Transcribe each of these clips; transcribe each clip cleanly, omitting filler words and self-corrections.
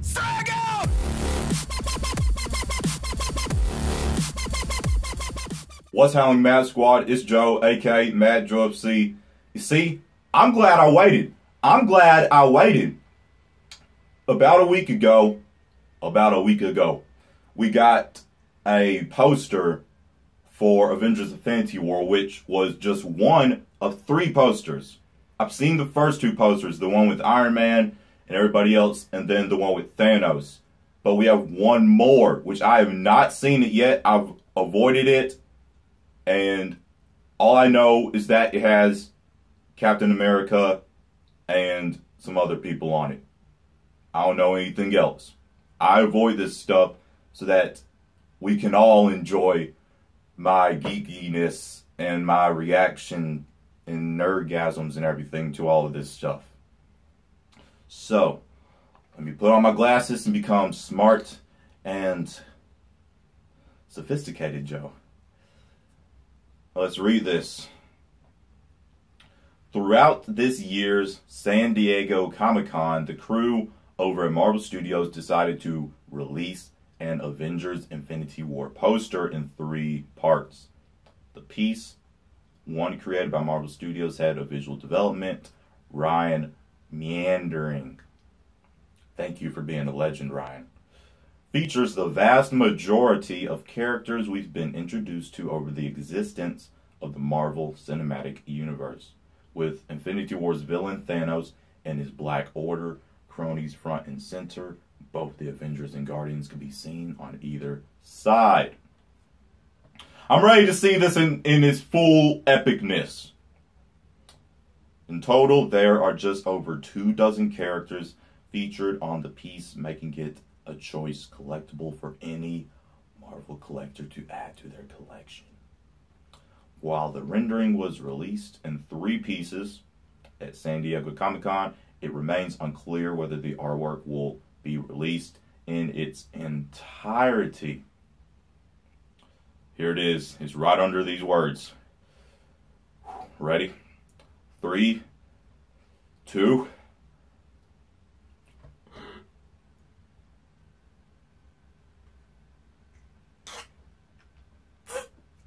Strike out! What's happening, Mad Squad? It's Joe, aka Mad Joe FC. You see, I'm glad I waited. About a week ago, we got a poster for Avengers Infinity War, which was just one of 3 posters. I've seen the first 2 posters, the one with Iron Man and everybody else, and then the one with Thanos. But we have one more, which I have not seen it yet. I've avoided it. And all I know is that it has Captain America and some other people on it. I don't know anything else. I avoid this stuff so that we can all enjoy my geekiness and my reaction and nerdgasms and everything to all of this stuff. So, let me put on my glasses and become smart and sophisticated, Joe. Let's read this. Throughout this year's San Diego Comic-Con, the crew over at Marvel Studios decided to release an Avengers Infinity War poster in 3 parts. The piece, one created by Marvel Studios, head of visual development, Ryan Meandering. Thank you for being a legend, Ryan. Features the vast majority of characters we've been introduced to over the existence of the Marvel Cinematic Universe, with Infinity War's villain Thanos and his Black Order cronies front and center. Both the Avengers and Guardians can be seen on either side. I'm ready to see this in its full epicness. In total, there are just over 24 characters featured on the piece, making it a choice collectible for any Marvel collector to add to their collection. While the rendering was released in 3 pieces at San Diego Comic-Con, it remains unclear whether the artwork will be released in its entirety. Here it is. It's right under these words. Ready? 3, 2.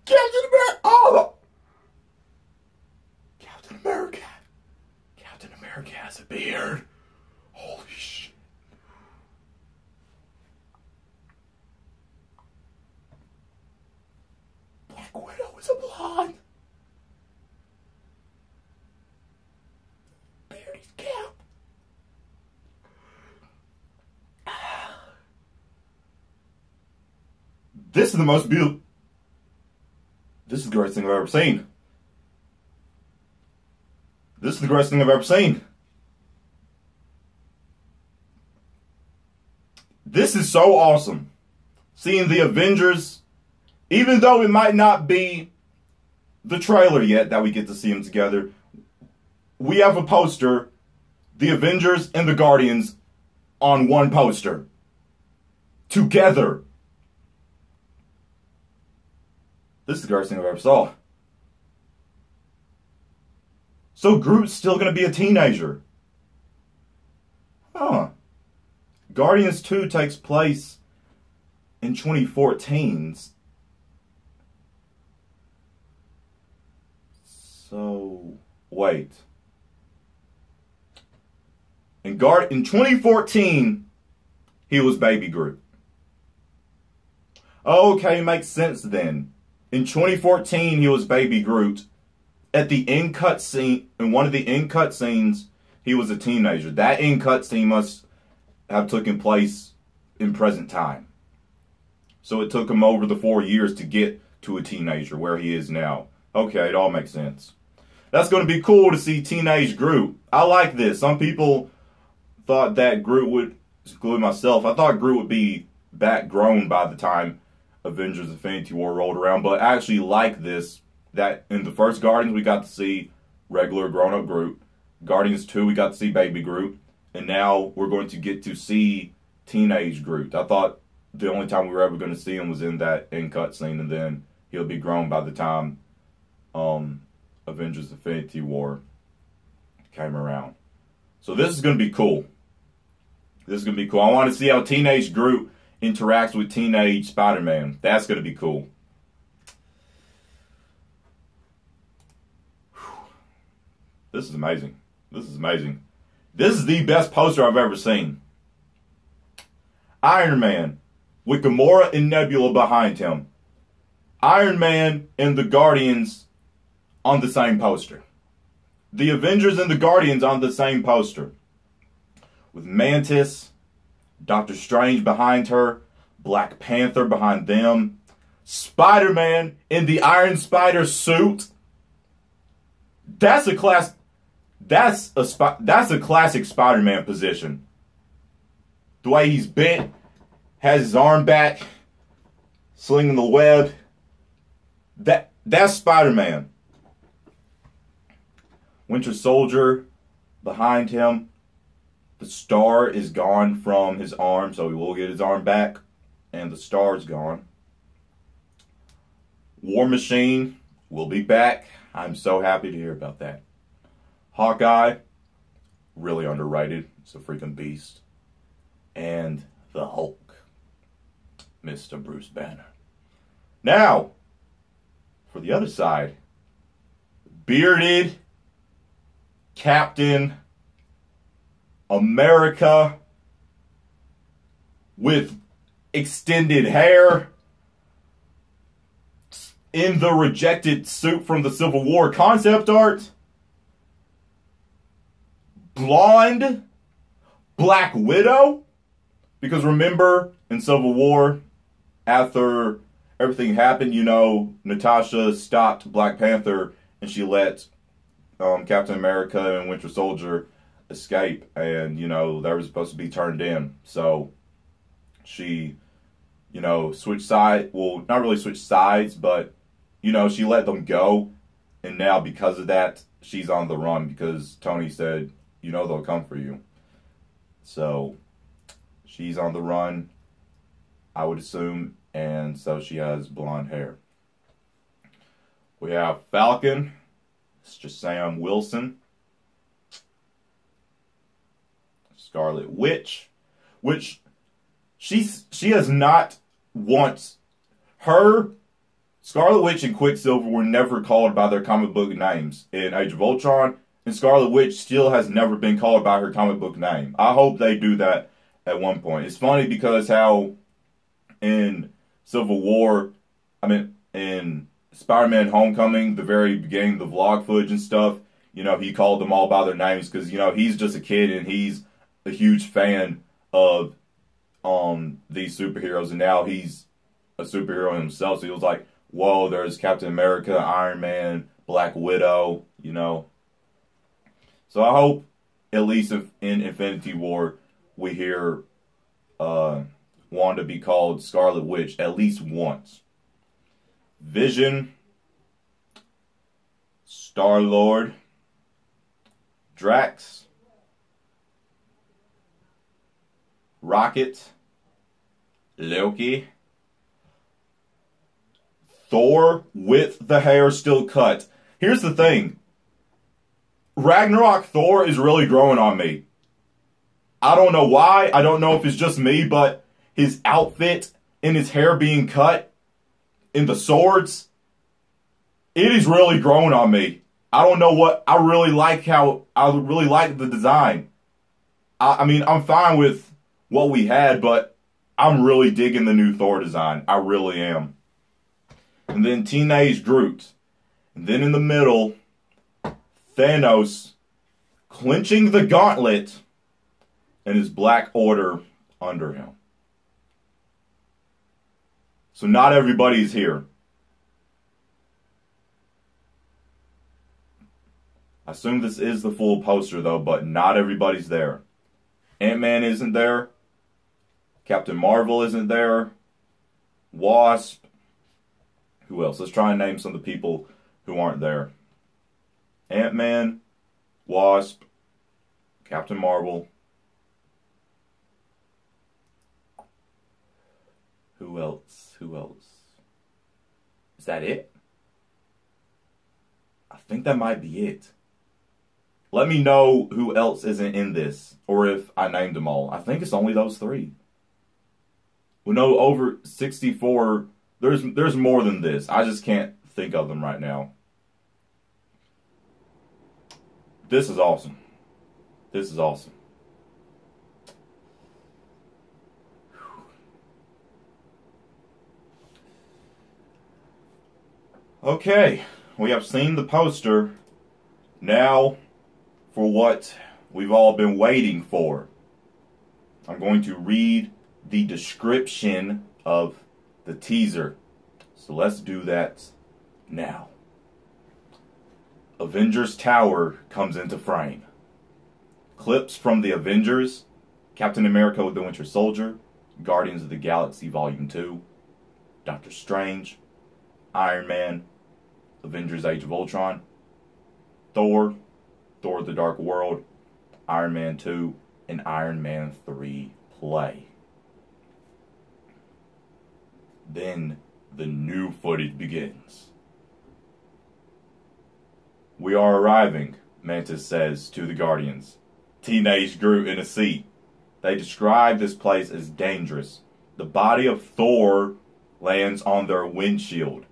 Captain America! Oh! Captain America! Captain America has a beard. Holy shit. Black Widow is a blonde. Beardy's Cap. This is the most beautiful. This is the greatest thing I've ever seen. This is the greatest thing I've ever seen. This is so awesome. Seeing the Avengers, even though it might not be the trailer yet that we get to see them together, we have a poster, the Avengers and the Guardians on one poster. Together. This is the greatest thing I've ever saw. So Groot's still going to be a teenager. Huh. Guardians 2 takes place in 2014. So, wait. In 2014, he was Baby Groot. Okay, makes sense then. In 2014, he was Baby Groot. At the end cut scene, in one of the end cut scenes, he was a teenager. That end cut scene must have taken place in present time. So it took him over the 4 years to get to a teenager where he is now. Okay, it all makes sense. That's going to be cool to see teenage Groot. I like this. Some people thought that Groot would, including myself, I thought Groot would be back grown by the time Avengers Infinity War rolled around, but I actually like this, that in the first Guardians we got to see regular grown-up Groot. Guardians 2 we got to see Baby Groot, and now we're going to get to see teenage Groot. I thought the only time we were ever going to see him was in that end cut scene, and then he'll be grown by the time Avengers Infinity War came around. So this is going to be cool. This is going to be cool. I want to see how Teenage Groot interacts with Teenage Spider-Man. That's going to be cool. This is amazing. This is amazing. This is the best poster I've ever seen. Iron Man with Gamora and Nebula behind him. Iron Man and the Guardians on the same poster. The Avengers and the Guardians on the same poster. With Mantis, Doctor Strange behind her, Black Panther behind them, Spider-Man in the Iron Spider suit. That's a classic Spider-Man position. The way he's bent, has his arm back, slinging the web. That's Spider-Man. Winter Soldier behind him. The star is gone from his arm, so he will get his arm back. And the star is gone. War Machine will be back. I'm so happy to hear about that. Hawkeye, really underrated. It's a freaking beast. And the Hulk, Mr. Bruce Banner. Now, for the other side, bearded Captain America with extended hair in the rejected suit from the Civil War concept art. Blonde Black Widow. Because remember, in Civil War, after everything happened, you know, Natasha stopped Black Panther and she let Captain America and Winter Soldier escape. And, you know, they were supposed to be turned in. So she, you know, switched sides. Well, not really switched sides, but, you know, she let them go. And now because of that, she's on the run because Tony said, you know, they'll come for you. So she's on the run, I would assume, and so she has blonde hair. We have Falcon. It's just Sam Wilson. Scarlet Witch, which she has not once. Her, Scarlet Witch and Quicksilver were never called by their comic book names in Age of Ultron, and Scarlet Witch still has never been called by her comic book name. I hope they do that at one point. It's funny because how in Civil War, in Spider-Man Homecoming, the very beginning, the vlog footage and stuff, you know, he called them all by their names because, you know, he's just a kid and he's a huge fan of these superheroes, and now he's a superhero himself. So he was like, whoa, there's Captain America, Iron Man, Black Widow, you know. So I hope, at least in Infinity War, we hear Wanda be called Scarlet Witch at least once. Vision, Star-Lord, Drax, Rocket, Loki, Thor with the hair still cut. Here's the thing. Ragnarok Thor is really growing on me. I don't know why. I don't know if it's just me, but his outfit and his hair being cut and the swords, it is really growing on me. I don't know what. I really like the design. I mean, I'm fine with what we had, but I'm really digging the new Thor design. I really am. And then Teenage Groot. And then in the middle, Thanos clenching the gauntlet and his Black Order under him. So not everybody's here. I assume this is the full poster though, but not everybody's there. Ant-Man isn't there. Captain Marvel isn't there. Wasp. Who else? Let's try and name some of the people who aren't there. Ant-Man, Wasp, Captain Marvel. Who else? Who else? Is that it? I think that might be it. Let me know who else isn't in this, or if I named them all. I think it's only those three. We know over 64. There's more than this. I just can't think of them right now. This is awesome. This is awesome. Okay, we have seen the poster. Now, for what we've all been waiting for. I'm going to read the description of the teaser. So let's do that now. Avengers Tower comes into frame. Clips from the Avengers, Captain America with the Winter Soldier, Guardians of the Galaxy Volume 2, Doctor Strange, Iron Man, Avengers Age of Ultron, Thor, Thor the Dark World, Iron Man 2, and Iron Man 3 play. Then the new footage begins. We are arriving, Mantis says to the Guardians. Teenage Groot in a seat. They describe this place as dangerous. The body of Thor lands on their windshield.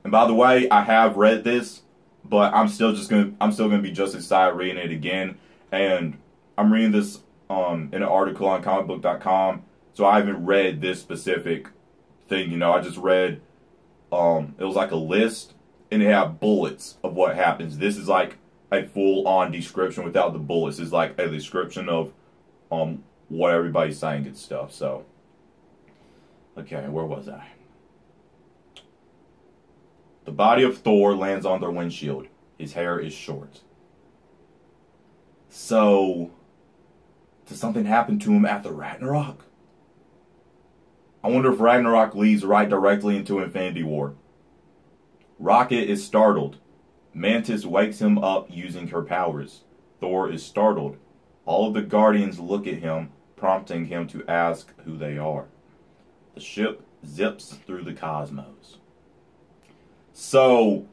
And by the way, I have read this, but I'm still gonna be just excited reading it again. And I'm reading this in an article on comicbook.com, so I haven't read this specific thing. You know, I just read it was like a list, and it had bullets of what happens. This is like a full-on description without the bullets. It's like a description of what everybody's saying and stuff. So, okay, where was I? The body of Thor lands on their windshield. His hair is short. So, does something happen to him after Ragnarok? I wonder if Ragnarok leads right directly into Infinity War. Rocket is startled. Mantis wakes him up using her powers. Thor is startled. All of the Guardians look at him, prompting him to ask who they are. The ship zips through the cosmos. So,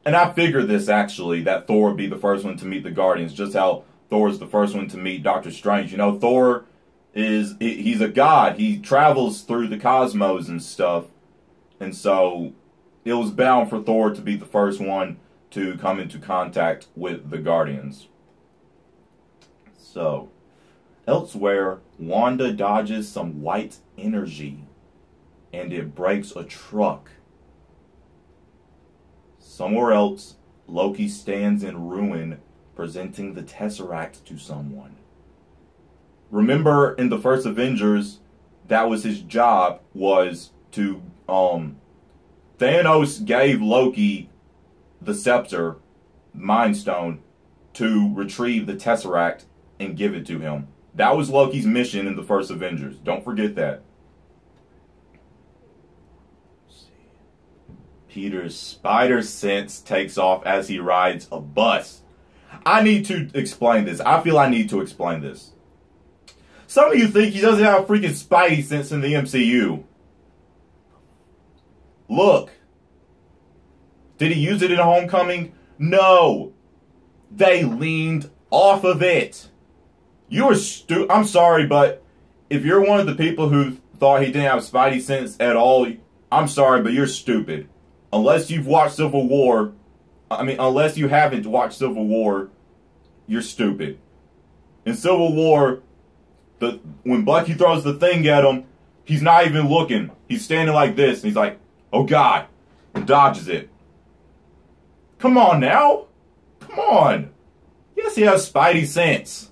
and I figured this actually, that Thor would be the first one to meet the Guardians, just how Thor is the first one to meet Doctor Strange. You know, Thor he's a god. He travels through the cosmos and stuff. And so, it was bound for Thor to be the first one to come into contact with the Guardians. So, elsewhere, Wanda dodges some white energy, and it breaks a truck. Somewhere else, Loki stands in ruin, presenting the Tesseract to someone. Remember, in the first Avengers, that was his job, was to, Thanos gave Loki the scepter, Mind Stone, to retrieve the Tesseract and give it to him. That was Loki's mission in the first Avengers. Don't forget that. Peter's spider sense takes off as he rides a bus. I need to explain this. I feel I need to explain this. Some of you think he doesn't have a freaking spidey sense in the MCU. Look. Did he use it in Homecoming? No. They leaned off of it. You are I'm sorry, but if you're one of the people who thought he didn't have spidey sense at all, I'm sorry, but you're stupid. Unless you've watched Civil War, unless you haven't watched Civil War, you're stupid. In Civil War, when Bucky throws the thing at him, he's not even looking. He's standing like this, and he's like, oh God, and dodges it. Come on now. Come on. Yes, he has spidey sense.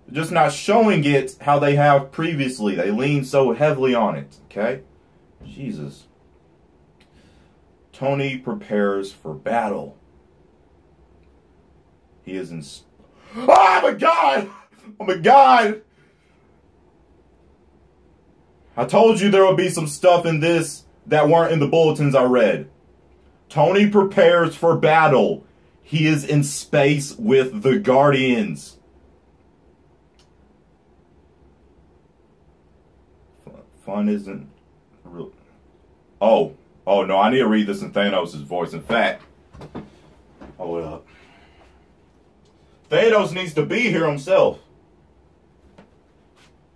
They're just not showing it how they have previously. They lean so heavily on it, okay? Jesus. Tony prepares for battle. He is in... Oh my God! Oh my God! I told you there would be some stuff in this that weren't in the bulletins I read. Tony prepares for battle. He is in space with the Guardians. Fun isn't real. Oh no, I need to read this in Thanos' voice. In fact, hold Hold up. Thanos needs to be here himself.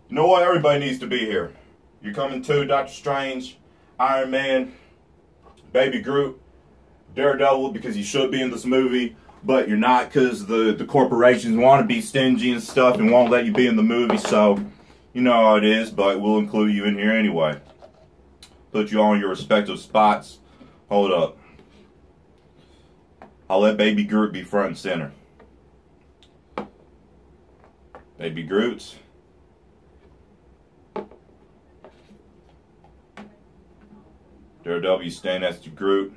You know what? Everybody needs to be here. You're coming too, Doctor Strange, Iron Man, Baby Groot, Daredevil, because you should be in this movie, but you're not because the corporations want to be stingy and stuff and won't let you be in the movie, so you know how it is, but we'll include you in here anyway. Put you all in your respective spots. Hold up. I'll let Baby Groot be front and center. Baby Groot. Daredevil, you stand next to Groot.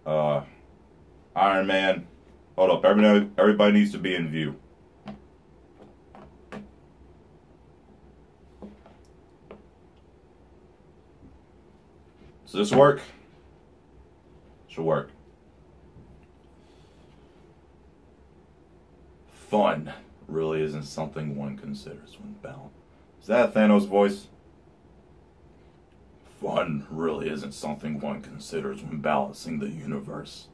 Iron Man. Hold up. Everybody needs to be in view. Does this work? Should work. Fun really isn't something one considers when balanced. Is that Thanos' voice? Fun really isn't something one considers when balancing the universe.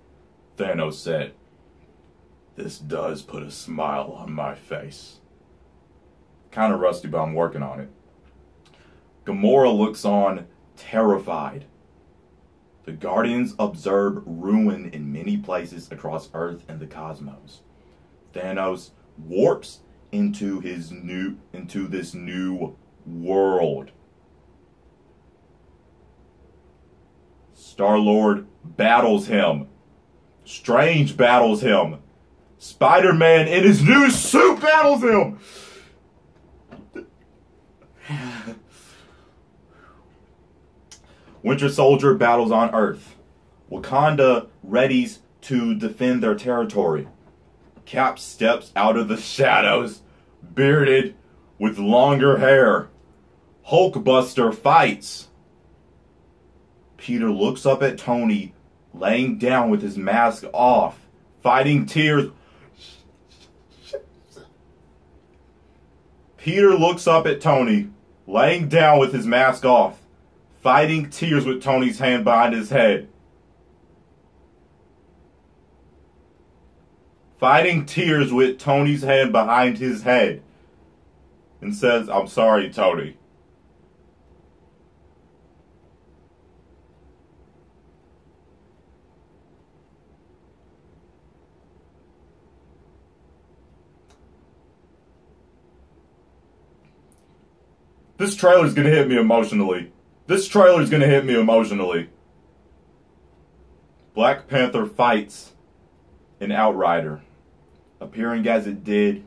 Thanos said, "This does put a smile on my face." Kind of rusty, but I'm working on it. Gamora looks on, terrified. The Guardians observe ruin in many places across Earth and the cosmos. Thanos warps into this new world. Star-Lord battles him. Strange battles him. Spider-Man in his new suit battles him. Winter Soldier battles on Earth. Wakanda readies to defend their territory. Cap steps out of the shadows, bearded, with longer hair. Hulkbuster fights. Peter looks up at Tony, laying down with his mask off, fighting tears. Peter looks up at Tony, laying down with his mask off, fighting tears with Tony's hand behind his head. Fighting tears with Tony's hand behind his head. And says, "I'm sorry, Tony." This trailer's gonna hit me emotionally. Black Panther fights an Outrider, appearing as it did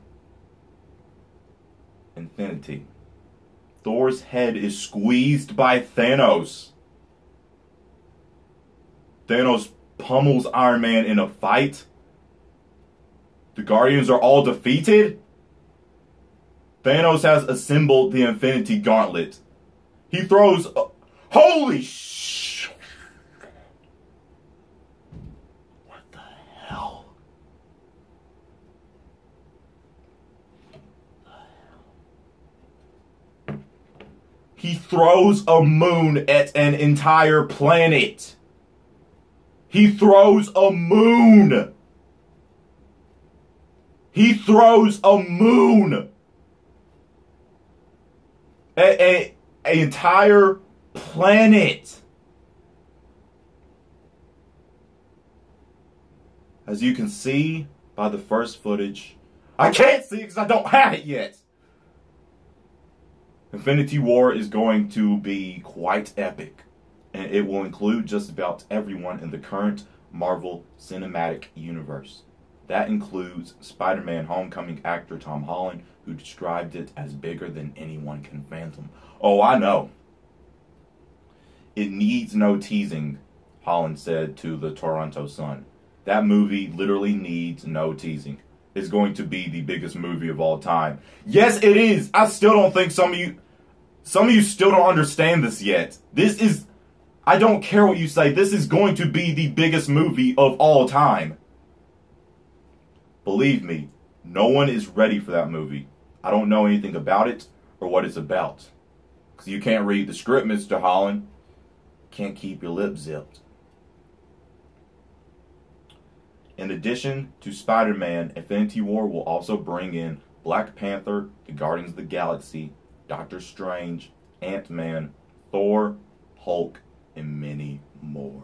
Infinity. Thor's head is squeezed by Thanos. Thanos pummels Iron Man in a fight. The Guardians are all defeated. Thanos has assembled the Infinity Gauntlet. He throws... holy sh... What the hell? He throws a moon at an entire planet. He throws a moon. He throws a moon. An entire planet. As you can see by the first footage, I can't see because I don't have it yet. Infinity War is going to be quite epic, and it will include just about everyone in the current Marvel Cinematic Universe. That includes Spider-Man Homecoming actor Tom Holland, who described it as bigger than anyone can fathom. Oh, I know. It needs no teasing, Holland said to the Toronto Sun. That movie literally needs no teasing. It's going to be the biggest movie of all time. Yes, it is. I still don't think some of you still don't understand this yet. This is, I don't care what you say, this is going to be the biggest movie of all time. Believe me, no one is ready for that movie. I don't know anything about it or what it's about. Because you can't read the script, Mr. Holland. Can't keep your lips zipped. In addition to Spider-Man, Infinity War will also bring in Black Panther, the Guardians of the Galaxy, Doctor Strange, Ant-Man, Thor, Hulk, and many more.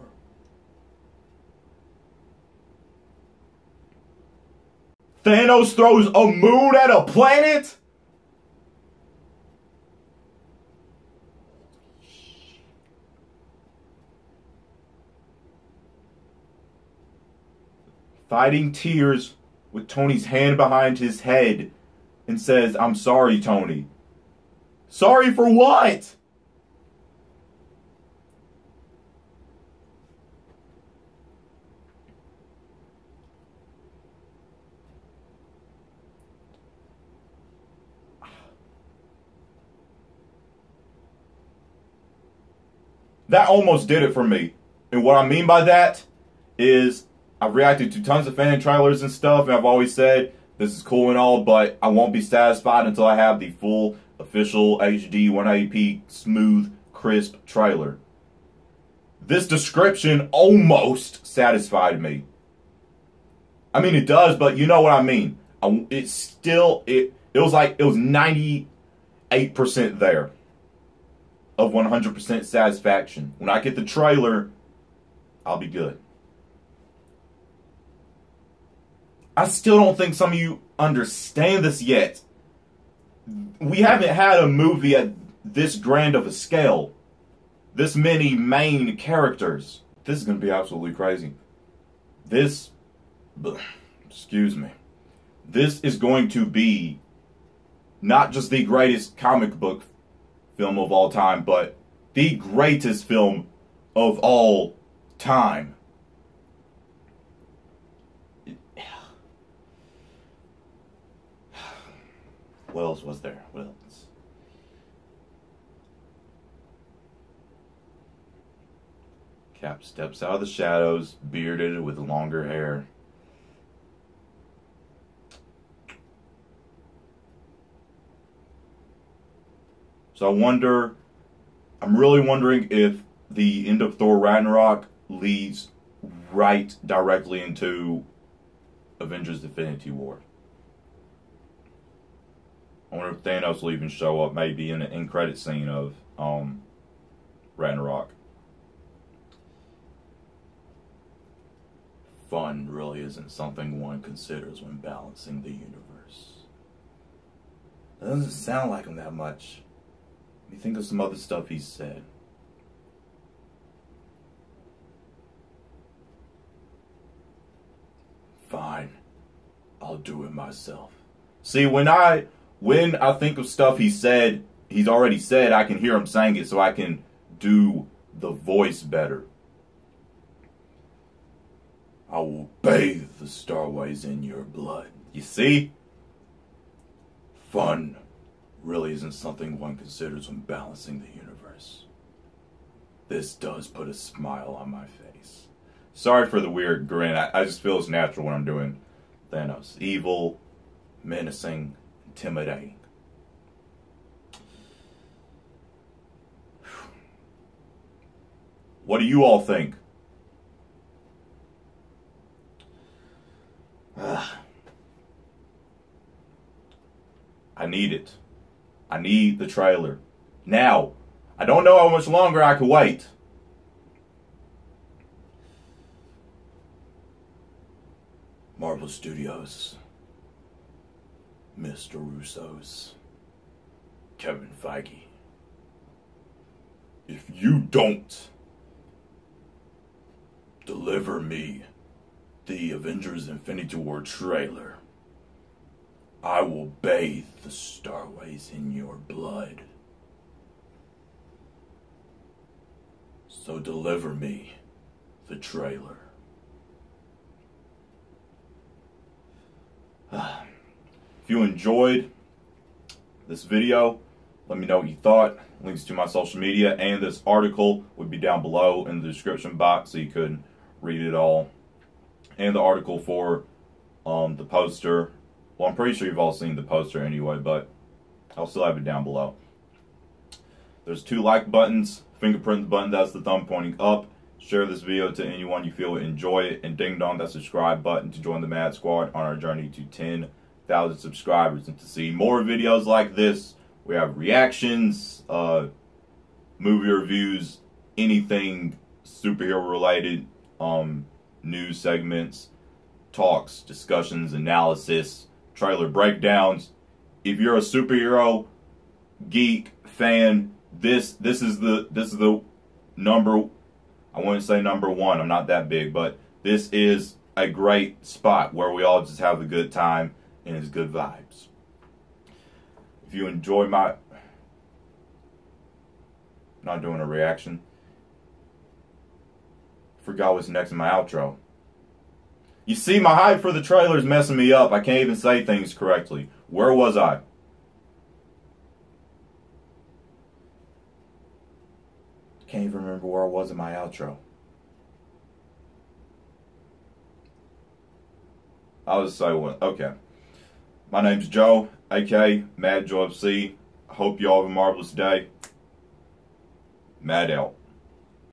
Thanos throws a moon at a planet? Fighting tears with Tony's hand behind his head and says, "I'm sorry, Tony." Sorry for what? That almost did it for me. And what I mean by that is I've reacted to tons of fan trailers and stuff, and I've always said this is cool and all, but I won't be satisfied until I have the full, official, HD, 180p, smooth, crisp trailer. This description almost satisfied me. I mean, it does, but you know what I mean. It's still, it was like, it was 98% there of 100% satisfaction. When I get the trailer, I'll be good. I still don't think some of you understand this yet. We haven't had a movie at this grand of a scale. This many main characters. This is going to be absolutely crazy. Excuse me. This is going to be not just the greatest comic book film of all time, but the greatest film of all time. What else was there? What else? Cap steps out of the shadows, bearded with longer hair. So I'm really wondering if the end of Thor Ragnarok leads right directly into Avengers Infinity War. I wonder if Thanos will even show up maybe in the end credit scene of Ragnarok. Fun really isn't something one considers when balancing the universe. That doesn't sound like him that much. Let me think of some other stuff he's said. Fine. I'll do it myself. See, when I think of stuff he's already said, I can hear him saying it so I can do the voice better. I will bathe the starways in your blood. You see? Fun really isn't something one considers when balancing the universe. This does put a smile on my face. Sorry for the weird grin. I just feel it's natural when I'm doing Thanos. Evil, menacing, intimidating. What do you all think? I need it. I need the trailer. Now, I don't know how much longer I can wait. Marvel Studios, Mr. Russo's, Kevin Feige. If you don't deliver me the Avengers Infinity War trailer, I will bathe the starways in your blood. So deliver me the trailer. If you enjoyed this video, let me know what you thought. Links to my social media and this article would be down below in the description box so you could read it all. And the article for the poster. Well, I'm pretty sure you've all seen the poster anyway, but I'll still have it down below. There's 2 like buttons. Fingerprint the button, that's the thumb pointing up, Share this video to anyone you feel would enjoy it, and ding dong that subscribe button to join the Mad Squad on our journey to 10,000 subscribers. And to see more videos like this, we have reactions, movie reviews, anything superhero related, news segments, talks, discussions, analysis, trailer breakdowns. If you're a superhero geek fan, this is the number, I wouldn't say number one, I'm not that big, but this is a great spot where we all just have a good time and it's good vibes. If you enjoy my, not doing a reaction, forgot what's next in my outro. You see, my hype for the trailer is messing me up. I can't even say things correctly. Where was I? Can't even remember where I was in my outro. I was saying what? Okay. My name's Joe, aka Mad Joe FC. I hope you all have a marvelous day. Mad out.